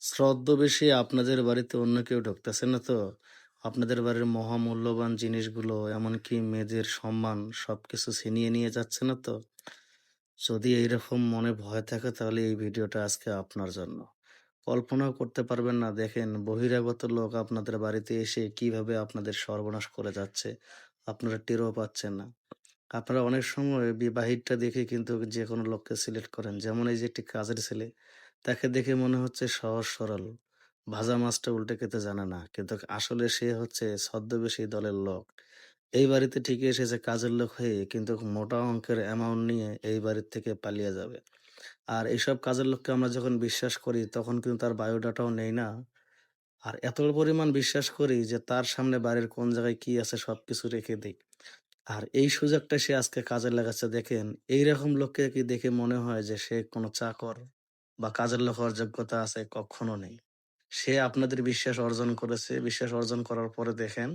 ছদ্মবেশে আপনাদের বাড়িতে অন্য কেউ ঢুকতেছে না তো? আপনাদের বাড়ির মহামূল্যবান জিনিসগুলো এমনকি মেয়েদের সম্মান সবকিছু ছিনিয়ে নিয়ে যাচ্ছে না তো? যদি এইরকম মনে ভয় থাকে তাহলে এই ভিডিওটা আজকে আপনার জন্য। কল্পনাও করতে পারবেন না, দেখেন বহিরাগত লোক আপনাদের বাড়িতে এসে কিভাবে আপনাদের সর্বনাশ করে যাচ্ছে। আপনারা টেরও পাচ্ছেন না। আপনারা অনেক সময় বিবাহিতটা দেখে কিন্তু যেকোনো লোককে সিলেক্ট করেন। যেমন এই যে একটি কাজের ছেলে, তাকে দেখে মনে হচ্ছে সহজ সরল। ভাজা মাছটা উল্টে খেতে জানে না। কিন্তু আসলে সে হচ্ছে ছদ্মবেশী দলের লোক। এই বাড়িতে ঠিকই এসেছে কাজের লোক হয়ে, কিন্তু মোটা অঙ্কের অ্যামাউন্ট নিয়ে এই বাড়ির থেকে পালিয়ে যাবে। আর এইসব কাজের লোককে আমরা যখন বিশ্বাস করি তখন কিন্তু তার বায়োডাটাও নেই না। আর এত পরিমাণ বিশ্বাস করি যে তার সামনে বাড়ির কোন জায়গায় কি আছে সবকিছু রেখে দেই। আর এই সুযোগটা সে আজকে কাজে লাগাচ্ছে দেখেন। এইরকম লোককে কি দেখে মনে হয় যে সে কোনো চাকর বা কাজের লোক হওয়ার যোগ্যতা আছে? কক্ষনো নেই। সে আপনাদের বিশ্বাস অর্জন করেছে। বিশ্বাস অর্জন করার পরে দেখেন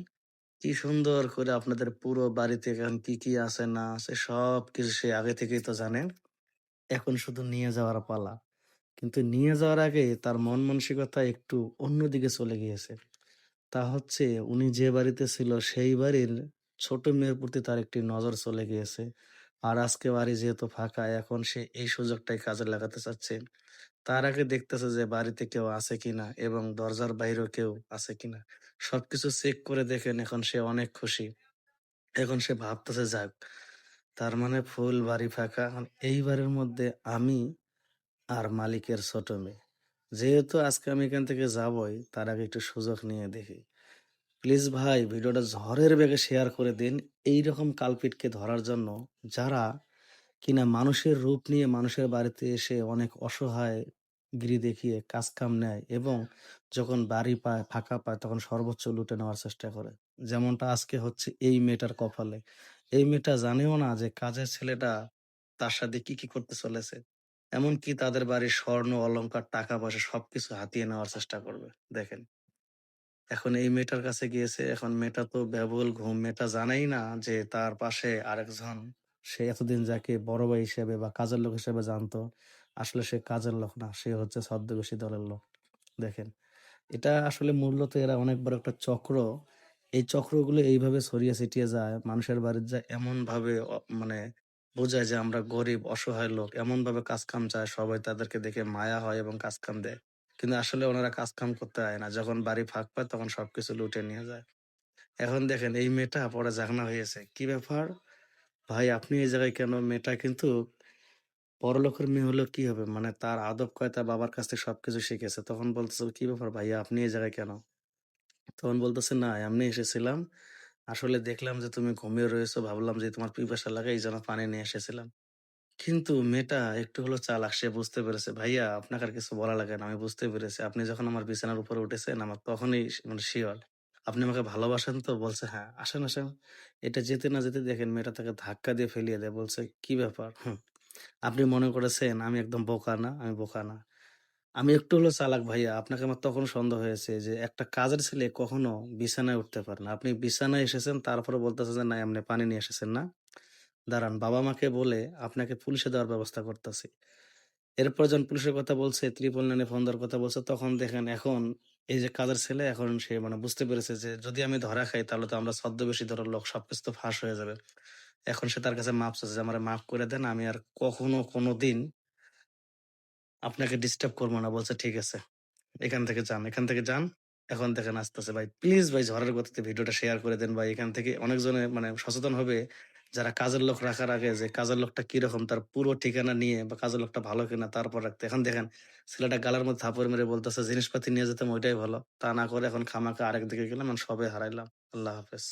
কি সুন্দর করে আপনাদের পুরো বাড়িতে এখন কি, কি আছে না আছে সবকিছু সে আগে থেকেই তো জানে। এখন শুধু নিয়ে যাওয়ার পালা। কিন্তু নিয়ে যাওয়ার আগে তার মন মানসিকতা একটু অন্যদিকে চলে গিয়েছে। তা হচ্ছে উনি যে বাড়িতে ছিল সেই বাড়ির ছোট মেয়ের প্রতি তার একটি নজর চলে গিয়েছে। আর আজকে বাড়ি যেহেতু ফাঁকা, এখন সে এই সুযোগটাই কাজে লাগাতে চাচ্ছে। তার আগে দেখতেছে যে বাড়িতে কেউ আছে কিনা এবং দরজার বাইরেও কেউ আছে কিনা। সবকিছু চেক করে দেখেন এখন সে অনেক খুশি। এখন সে ভাবতেছে যাক, তার মানে ফুল বাড়ি ফাঁকা। এই বাড়ির মধ্যে আমি আর মালিকের ছোট মেয়ে। যেহেতু আজকে আমি এখান থেকে যাবোই, তার আগে একটু সুযোগ নিয়ে দেখি। প্লিজ ভাই ভিডিওটা ঝড়ের বেগে শেয়ার করে দিন এইরকম কালপিটকে ধরার জন্য, যারা কিনা মানুষের রূপ নিয়ে মানুষের বাড়িতে এসে অনেক অসহায় গিরি দেখিয়ে কাজ কাম নেয় এবং যখন বাড়ি পায় ফাঁকা পায় তখন সর্বোচ্চ লুটে নেওয়ার চেষ্টা করে। যেমনটা আজকে হচ্ছে এই মেয়েটার কপালে। এই মেয়েটা জানেও না যে কাজের ছেলেটা তার সাথে কি কি করতে চলেছে। এমনকি তাদের বাড়ির স্বর্ণ অলংকার টাকা পয়সা সবকিছু হাতিয়ে নেওয়ার চেষ্টা করবে। দেখেন, এখন এই মেয়েটার কাছে গিয়েছে। এখন মেয়েটা তো ব্যাকুল ঘুম। মেয়েটা জানেই না যে তার পাশে আরেকজন, সে এতদিন যাকে বড় ভাই হিসেবে বা কাজের লোক হিসেবে জানতো, আসলে সে কাজের লোক না, সে হচ্ছে ছদ্মবেশী দলের লোক। দেখেন, এটা আসলে মূলত এরা অনেক বড় একটা চক্র। এই চক্রগুলো এইভাবে ছড়িয়ে ছিটিয়ে যায়, মানুষের বাড়িতে যায় এমনভাবে মানে বোঝায় যে আমরা গরিব, অসহায় লোক। এমনভাবে কাজ-কাম চায়, সবাই তাদেরকে দেখে মায়া হয় এবং কাজ-কাম দেয়। কিন্তু আসলে ওনারা কাজ-কাম করতে আয় না। যখন বাড়ি ফাঁক পায় তখন সবকিছু লুটে নিয়ে যায়। এখন দেখেন এই মেয়েটা পরে ঝাগনা হয়েছে। "কি ব্যাপার? ভাই আপনি এই জায়গায় কেন?" মেয়েটা কিন্তু বড়লোকের মেয়ে হলেও কি হবে? মানে তার আদব কায়দা বাবার কাছ থেকে সবকিছু শিখেছে। তখন বলতেছে, "কি ব্যাপার ভাইয়া আপনি এই জায়গায় কেন?" তখন বলতেছে, "না এমনি এসেছিলাম। আসলে দেখলাম যে তুমি ঘুমিয়ে রয়েছো। ভাবলাম যে তোমার পিপাসা লাগে এইজন্য পানি নিয়ে এসেছিলাম।" কিন্তু মেয়েটা একটু হলেও চালাক। সে বুঝতে পেরেছে, "ভাইয়া আপনাকে আর কিছু বলা লাগে না। আমি বুঝতে পেরেছি। আপনি যখন আমার বিছানার উপরে উঠেছেন আমার তখনই মানে সিউর। আপনি আমাকে ভালোবাসেন তো?" বলছে, "হ্যাঁ, আসেন, আসেন।" এটা যেতে না যেতে দেখেন মেয়েটা তাকে ধাক্কা দিয়ে ফেলিয়ে দেয়। বলছে, "কি ব্যাপার? আপনি মনে করেছেন আমি একদম বোকা না? আমি বোকা না। আমি একটু হলেও চালাক ভাইয়া। আপনাকে আমার তখন সন্দেহ হয়েছে যে একটা কাজের ছেলে কখনো বিছানায় উঠতে পারে না। আপনি বিছানায় এসেছেন তারপরে বলতেছেন যে না এমনি পানি নিয়ে এসেছেন না? দাঁড়ান বাবা-মাকে বলে আপনাকে পুলিশে দেওয়ার ব্যবস্থা করতেছি।" এরপর যখন পুলিশের কথা বলছে, 999 ফোন দেওয়ার কথা বলছে, তখন দেখেন এখন এই যে কাজের ছেলে এখন সে মানে বুঝতে পেরেছে যে যদি আমি ধরা খাই তাহলে তো আমরা ছদ্মবেশী ধরার লোক, সবকিছু তো ফাঁস হয়ে যাবে। এখন সে তার কাছে মাপ চাচ্ছে যে আমারে মাফ করে দেন। আমি আর কখনো কোনোদিন আপনাকে ডিস্টার্ব করব না। বলছে, "ঠিক আছে। এখান থেকে যান, এখান থেকে যান।" এখন দেখেন আসতেছে ভাই। প্লিজ ভাই ঝড়ের গতিতে ভিডিওটা শেয়ার করে দেন ভাই। এখান থেকে অনেকজনে মানে সচেতন হবে, যারা কাজের লোক রাখার আগে যে কাজের লোকটা কিরকম তার পুরো ঠিকানা নিয়ে বা কাজের লোকটা ভালো কিনা তারপর রাখতে। এখন দেখেন ছেলেটা গালের মধ্যে থাপড় মেরে বলতেছে জিনিসপাতি নিয়ে যেতাম ওইটাই ভালো। তা না করে এখন খামাখা আরেক দিকে গেলাম, এখন সবই হারাইলাম। আল্লাহ হাফেজ।